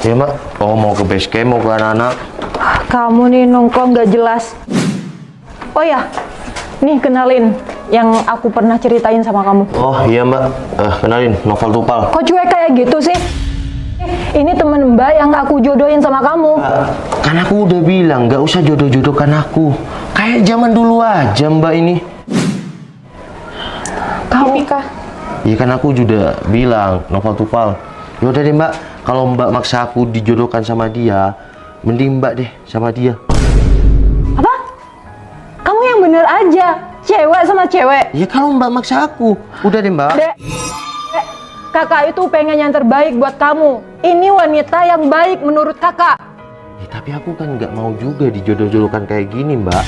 Ya mbak, oh mau ke base camp, mau ke anak-anak. Kamu nih nongkrong gak jelas. Oh ya, nih kenalin yang aku pernah ceritain sama kamu. Oh iya mbak, kenalin, Noval Tupal. Kok cuek kayak gitu sih? Ini temen mbak yang aku jodohin sama kamu. Kan aku udah bilang, gak usah jodoh-jodohkan aku. Kayak zaman dulu aja mbak ini. Kamu Iya kan aku juga bilang, Noval Tupal. Yaudah deh mbak, kalau mbak maksa aku dijodohkan sama dia, mending mbak deh sama dia. apa? Kamu yang bener aja, cewek sama cewek. Ya kalau mbak maksa aku, udah deh mbak. Dek, kakak itu pengen yang terbaik buat kamu. Ini wanita yang baik menurut kakak. Ya, tapi aku kan nggak mau juga dijodoh-jodohkan kayak gini mbak.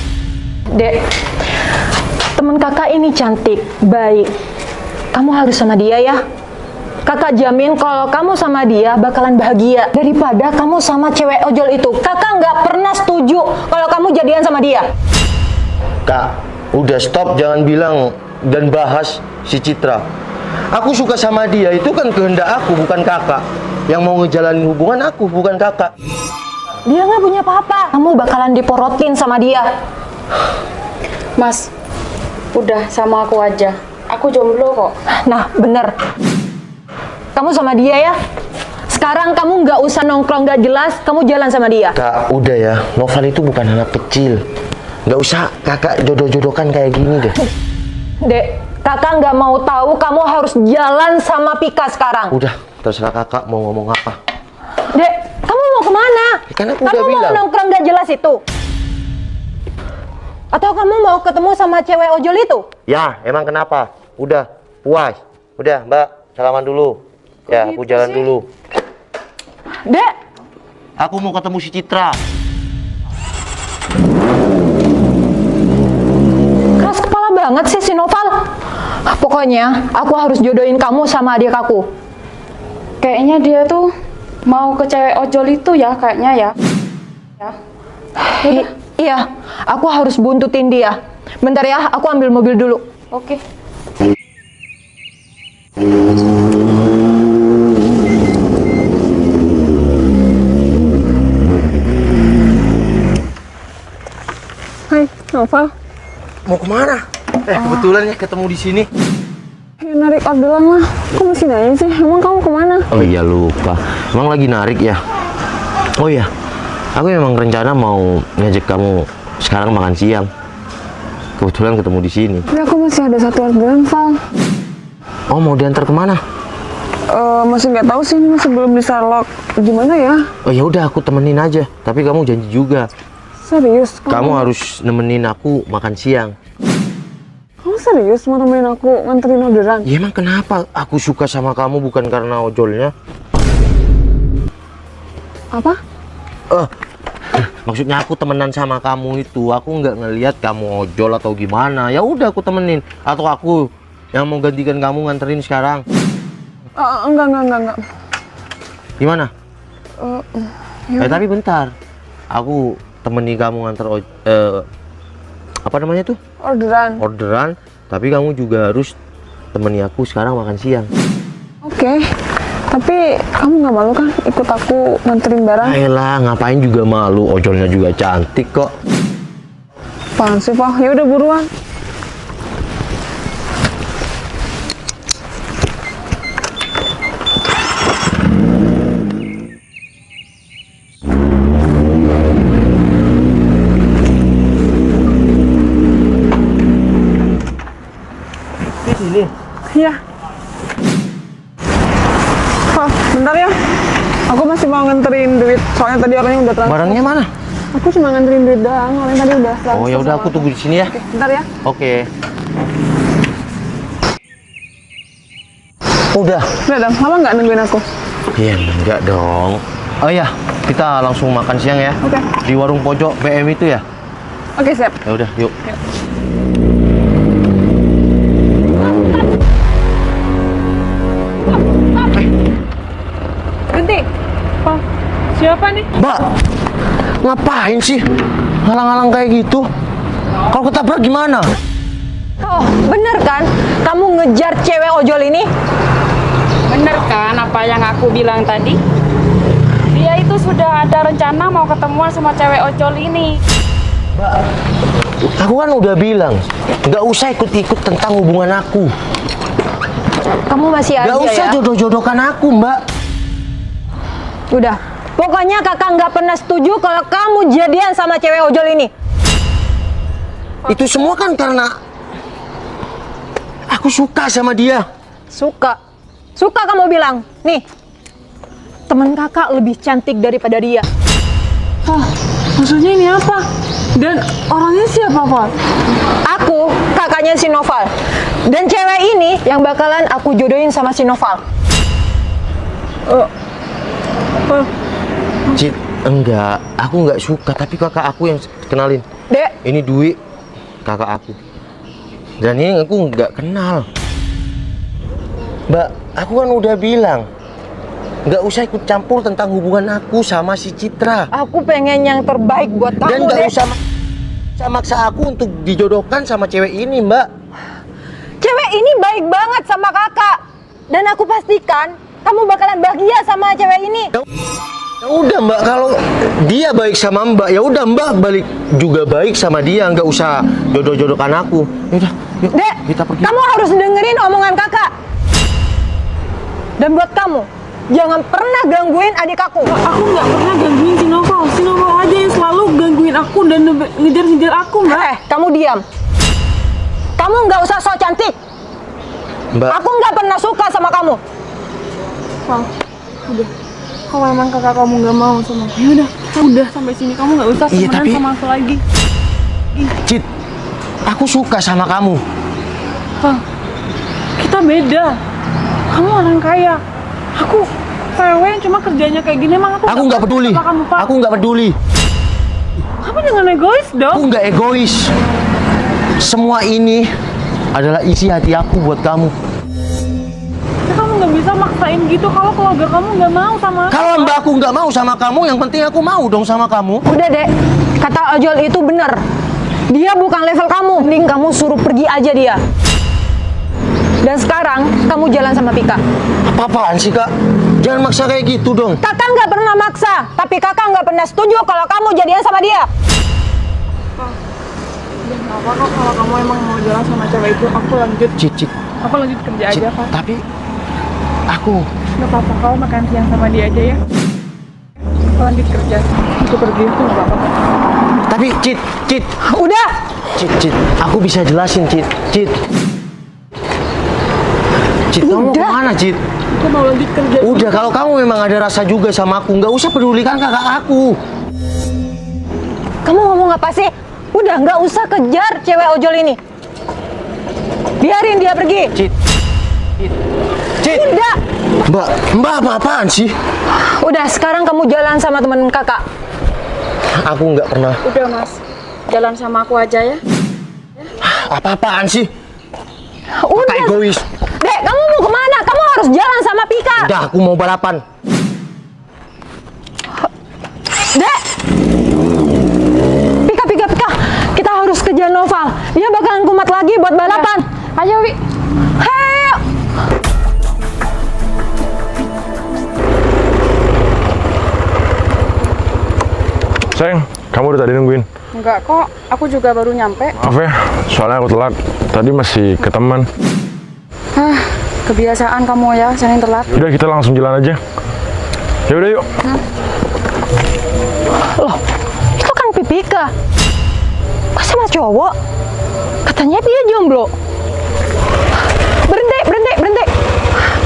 Dek, temen kakak ini cantik, baik. Kamu harus sama dia ya. Kakak jamin kalau kamu sama dia bakalan bahagia daripada kamu sama cewek ojol itu. Kakak nggak pernah setuju kalau kamu jadian sama dia. Kak, udah stop, jangan bilang dan bahas si Citra. Aku suka sama dia, itu kan kehendak aku, bukan kakak. Yang mau ngejalanin hubungan aku, bukan kakak. Dia nggak punya apa-apa. Kamu bakalan diporotin sama dia. Mas, udah sama aku aja. Aku jomblo kok. Nah, bener. Kamu sama dia ya. Sekarang kamu nggak usah nongkrong nggak jelas. Kamu jalan sama dia. Kak, udah ya, Noval itu bukan anak kecil. Nggak usah kakak jodoh-jodohkan kayak gini deh. Dek, kakak nggak mau tahu. Kamu harus jalan sama Pika sekarang. Udah, terserah kakak mau ngomong apa. Dek, kamu mau kemana? Ya kan aku Kamu udah mau bilang. nongkrong gak jelas itu? Atau kamu mau ketemu sama cewek ojol itu? Ya, emang kenapa? Udah, puas. Udah, mbak, salaman dulu. Ya, aku jalan dulu. Dek, Aku mau ketemu si Citra. keras kepala banget sih si Noval. Pokoknya, aku harus jodohin kamu sama adik aku. Kayaknya dia tuh mau ke cewek ojol itu ya, kayaknya ya. Iya, aku harus buntutin dia. Bentar ya, aku ambil mobil dulu. Oke. Hai, Noval. Mau kemana? Kebetulan ya ketemu di sini. Ya, narik orderan lah. Kok masih nanya sih? Emang kamu kemana? Oh iya lupa. Emang lagi narik ya? Oh iya. Aku memang rencana mau ngajak kamu sekarang makan siang. Kebetulan ketemu di sini. Tapi aku masih ada satu orderan, Val. Oh mau diantar kemana? Masih nggak tahu sih, masih belum bisa lock. Gimana ya? Oh ya udah aku temenin aja. Tapi kamu janji juga. Serius? Kamu harus nemenin aku makan siang. Kamu serius mau temenin aku nganterin orderan? Ya emang kenapa? Aku suka sama kamu bukan karena ojolnya. Apa? Maksudnya aku temenan sama kamu itu, aku nggak ngelihat kamu ojol atau gimana. Ya udah aku temenin. Atau aku yang mau gantikan kamu nganterin sekarang. Enggak. Gimana? Ya Tapi bentar. Aku temeni kamu nganter apa namanya tuh? Orderan. Tapi kamu juga harus temani aku sekarang makan siang. Oke. Tapi kamu nggak malu kan ikut aku nganterin barang? Ayolah, ngapain juga malu? Ojolnya juga cantik kok. Apaan sih, Val? Ya udah buruan. Di sini. Iya. Val, bentar ya. Aku masih mau nganterin duit. Soalnya tadi orangnya udah transfer. Barangnya mana? Aku cuma nganterin duit doang. Orangnya tadi udah transfer. Oh ya udah sama aku tunggu di sini ya. Oke, bentar ya. Oke. Udah. Udah, Dam. Lama nggak nungguin aku? Iya enggak dong. Oh ya, kita langsung makan siang ya. Oke. Di warung pojok BM itu ya. Oke, siap. Ya udah, yuk. Berhenti. Oh, siapa nih? Mbak, ngapain sih ngalang-ngalang kayak gitu? Kalau ketabrak gimana? Oh, bener kan? Kamu ngejar cewek ojol ini? Bener kan apa yang aku bilang tadi? Dia itu sudah ada rencana mau ketemuan sama cewek ojol ini. Mbak, aku kan udah bilang, nggak usah ikut-ikut tentang hubungan aku. Kamu masih aja Nggak usah ya. jodoh-jodohkan aku, Mbak. Udah. Pokoknya kakak nggak pernah setuju kalau kamu jadian sama cewek ojol ini. Itu semua kan karena aku suka sama dia. Suka. Suka kamu bilang. Nih, teman kakak lebih cantik daripada dia. Hah, maksudnya ini apa? Dan orangnya siapa, Pak? Aku kakaknya si Noval. Dan cewek ini yang bakalan aku jodohin sama si Noval. Cit, enggak. Aku nggak suka, tapi kakak aku yang kenalin. Dek, Ini Dwi, kakak aku. Dan ini aku nggak kenal. Mbak, aku kan udah bilang, nggak usah ikut campur tentang hubungan aku sama si Citra. aku pengen yang terbaik buat kamu, Dan nggak Dek. usah maksa aku untuk dijodohkan sama cewek ini, Mbak. Cewek ini baik banget sama kakak. Dan aku pastikan kamu bakalan bahagia sama cewek ini. Ya udah, Mbak, kalau dia baik sama Mbak, ya udah Mbak balik juga baik sama dia, nggak usah jodoh-jodohkan aku. Ya udah, yuk Dek, kita pergi. kamu harus dengerin omongan kakak. Dan buat kamu, jangan pernah gangguin adik aku. Aku nggak pernah gangguin si Noval. Si Noval aja yang selalu gangguin aku dan ngejar-ngejar aku, Mbak. Kamu diam. Kamu nggak usah sok cantik. Mbak, Aku nggak pernah suka sama kamu. Val, udah. Kalau emang kakak kamu nggak mau sama aku, ya udah sampai sini. Kamu nggak usah Iya, temenan tapi- sama aku lagi. Cit, aku suka sama kamu. Val, kita beda. Kamu orang kaya. Aku cewek yang cuma kerjanya kayak gini. Emang Aku nggak peduli. sama kamu, Pak. Aku nggak peduli. Kamu jangan egois dong. Aku nggak egois. Semua ini adalah isi hati aku buat kamu. Ya, kamu nggak bisa maksain gitu kalau keluarga kamu nggak mau sama aku. Kalau Mbak aku nggak mau sama kamu, yang penting aku mau dong sama kamu. Udah, Dek. Kata ojol itu bener. Dia bukan level kamu. Mending kamu suruh pergi aja dia. Dan sekarang kamu jalan sama Pika. Apa-apaan sih, Kak? Jangan maksa kayak gitu dong. Kakak nggak pernah maksa, tapi kakak nggak pernah setuju kalau kamu jadian sama dia. Udah nggak apa-apa kalau kamu emang mau jalan sama cewek itu. Aku lanjut. Cit, Aku lanjut kerja Cit, aja, Pak. tapi aku Nggak apa-apa, kamu makan siang sama dia aja ya. Aku lanjut kerja. Aku pergi itu nggak apa-apa. tapi Cit, Udah, Cit, aku bisa jelasin, Cit, kamu mau Udah. kemana, Cit? Aku mau lanjut kerja. Udah, kalau kamu memang ada rasa juga sama aku, nggak usah pedulikan kakak aku. kamu ngomong apa sih? Udah, nggak usah kejar cewek ojol ini. Biarin dia pergi. Cit, Udah, Mbak apa-apaan sih? udah. Sekarang kamu jalan sama temen kakak. Aku nggak pernah. Udah mas, jalan sama aku aja ya. Apa-apaan sih? Udah, Kakak egois. Dek, kamu mau kemana? Kamu harus jalan sama Pika. Udah, aku mau balapan. Dek, Pika, kita harus kejar Noval. Dia bakalan kumat lagi buat balapan. Ayo Wi. Hei, Sayang, kamu udah tadi nungguin? Enggak kok, aku juga baru nyampe. Maaf ya, soalnya aku telat. Tadi masih ke teman. Hah, kebiasaan kamu ya, sering telat. Udah, kita langsung jalan aja. Ya udah yuk. loh, itu kan Pika. Kok sama cowok? Katanya dia jomblo. Berhenti.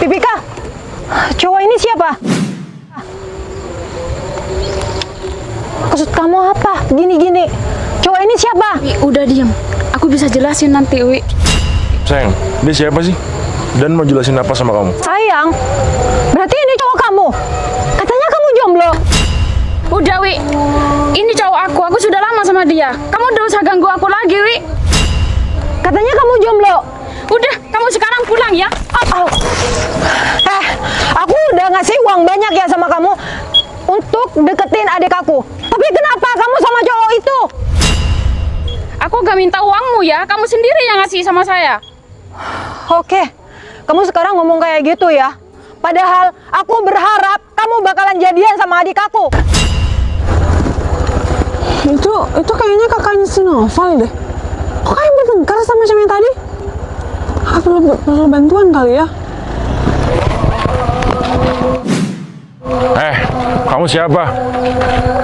Pika, cowok ini siapa? Maksud kamu apa? Gini. Cowok ini siapa? Wi, udah diem. Aku bisa jelasin nanti Wi. Sayang, dia siapa sih? Dan mau jelasin apa sama kamu? Sayang, berarti ini cowok kamu. Katanya kamu jomblo. Udah Wi, ini cowok aku sudah lama sama dia. Kamu udah usah ganggu aku lagi Wi. Katanya kamu jomblo. Udah, kamu sekarang pulang ya. Aku udah ngasih uang banyak ya sama kamu untuk deketin adik aku. Tapi kenapa kamu sama cowok itu? Aku gak minta uangmu ya, kamu sendiri yang ngasih sama saya. Oke, kamu sekarang ngomong kayak gitu ya. Padahal aku berharap kamu bakalan jadian sama adik aku. Itu kayaknya kakaknya si Noval deh. Kok kayak bertengkar sama cewek tadi? Perlu bantuan kali ya? Kamu siapa?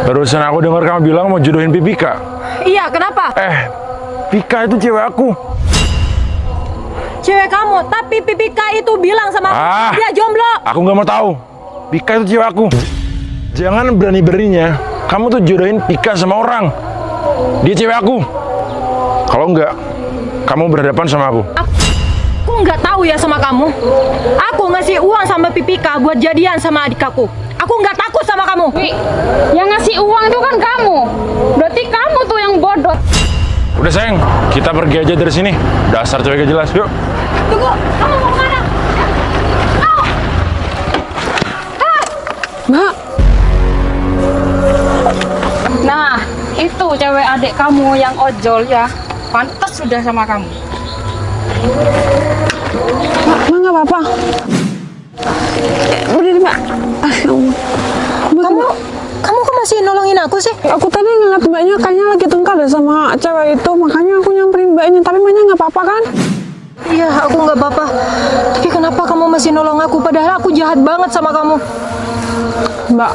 Barusan aku dengar kamu bilang mau jodohin Pipika. Iya, kenapa? Pika itu cewek aku. Cewek kamu, tapi Pipika itu bilang sama aku, dia jomblo. Aku nggak mau tahu. Pika itu cewek aku. Jangan berani-beraninya kamu tuh jodohin Pika sama orang. Dia cewek aku. Kalau enggak, kamu berhadapan sama aku. Aku nggak tahu ya sama kamu. Aku ngasih uang sama Pipika buat jadian sama adik aku. Aku nggak takut sama kamu. Wi, yang ngasih uang itu kan kamu. Berarti kamu tuh yang bodoh. Udah sayang, kita pergi aja dari sini. Dasar cewek gak jelas, yuk. Tunggu, kamu mau kemana? Mbak, Nah, itu cewek adik kamu yang ojol ya. Pantas sudah sama kamu. Mbak nggak apa-apa. Berdiri, Mbak. Ya Allah. Kamu kok masih nolongin aku sih? Aku tadi ngeliat mbaknya kayaknya lagi tengkar deh sama cewek itu, makanya aku nyamperin mbaknya. Tapi mbaknya nggak apa-apa kan? Iya, aku nggak apa-apa. Tapi kenapa kamu masih nolong aku? Padahal aku jahat banget sama kamu. Mbak,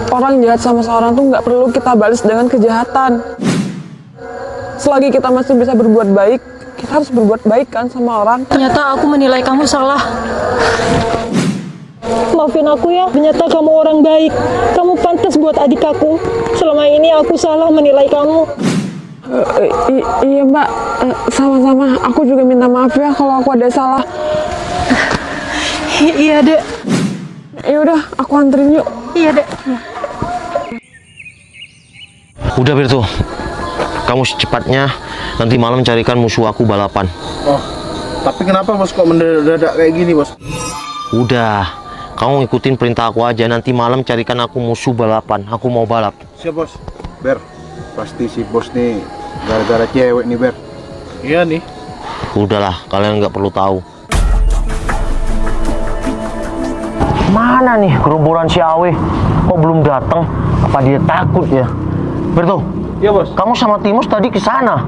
orang jahat sama seorang tuh nggak perlu kita balas dengan kejahatan. Selagi kita masih bisa berbuat baik, kita harus berbuat baik kan sama orang. Ternyata aku menilai kamu salah. Maafin aku ya, ternyata kamu orang baik. Kamu pantas buat adik aku. Selama ini aku salah menilai kamu. Iya Mbak, sama-sama. Aku juga minta maaf ya kalau aku ada salah. Iya, Dek. Ya udah, aku anterin yuk. Iya, Dek. Udah Berto, kamu secepatnya nanti malam carikan musuh aku balapan. Oh, tapi kenapa bos kok mendadak kayak gini bos? Udah, kamu ngikutin perintah aku aja. Nanti malam carikan aku musuh balapan. Aku mau balap. Siap bos. Ber, pasti si bos nih gara-gara cewek nih Ber. Iya nih. Udahlah, kalian nggak perlu tahu. Mana nih gerombolan si Awe? Kok belum datang? Apa dia takut ya? Berto, Iya bos. kamu sama Timus tadi ke sana.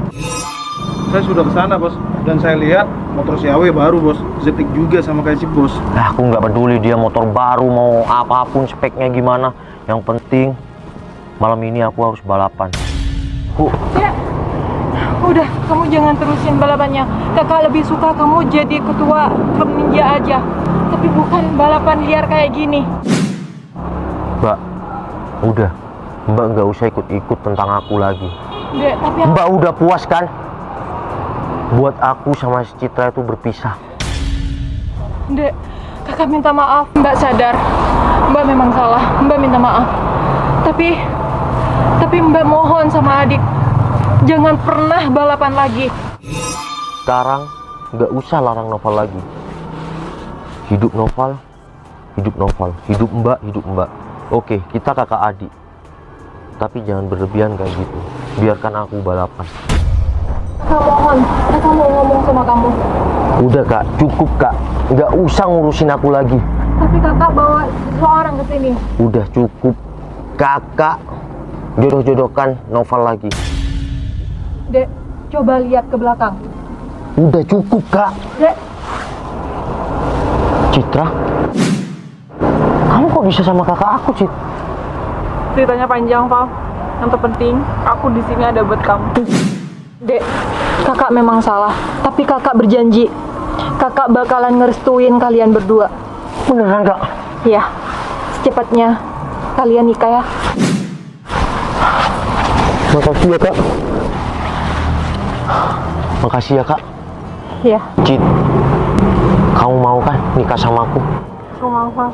Saya sudah ke sana bos. Dan saya lihat motor si Awe baru bos. Zetik juga sama kayak si bos. Aku nggak peduli dia motor baru mau apapun speknya gimana. Yang penting malam ini aku harus balapan. Ya, udah, kamu jangan terusin balapannya. Kakak lebih suka kamu jadi ketua klub ninja aja. Tapi bukan balapan liar kayak gini. Mbak, udah. Mbak nggak usah ikut-ikut tentang aku lagi. Dek, tapi aku... Mbak udah puas kan? Buat aku sama si Citra itu berpisah. Dek, kakak minta maaf. Mbak sadar, Mbak memang salah. Mbak minta maaf. Tapi Mbak mohon sama adik, jangan pernah balapan lagi. Sekarang nggak usah larang Noval lagi. Hidup Noval, hidup Noval. Hidup Mbak. Oke, kita kakak adik. Tapi jangan berlebihan kayak gitu. Biarkan aku balapan. Kakak mohon, kakak mau ngomong sama kamu. Udah kak, cukup kak. Nggak usah ngurusin aku lagi. Tapi kakak bawa seseorang ke sini. Udah cukup. Kakak jodoh-jodohkan Noval lagi. Dek, coba lihat ke belakang. Udah cukup kak. Dek, Citra, kamu kok bisa sama kakak aku, Cit? Ceritanya panjang, Val. Yang terpenting, aku di sini ada buat kamu. Dek, kakak memang salah. Tapi kakak berjanji, kakak bakalan ngerestuin kalian berdua. Beneran kak? Ya, secepatnya kalian nikah ya. Makasih ya kak. Makasih ya kak. Ya, Cit, kamu mau kan nikah sama aku? aku mau, Val.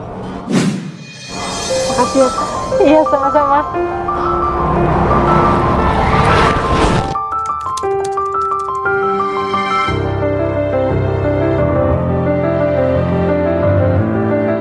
Makasih ya. Iya, sama-sama.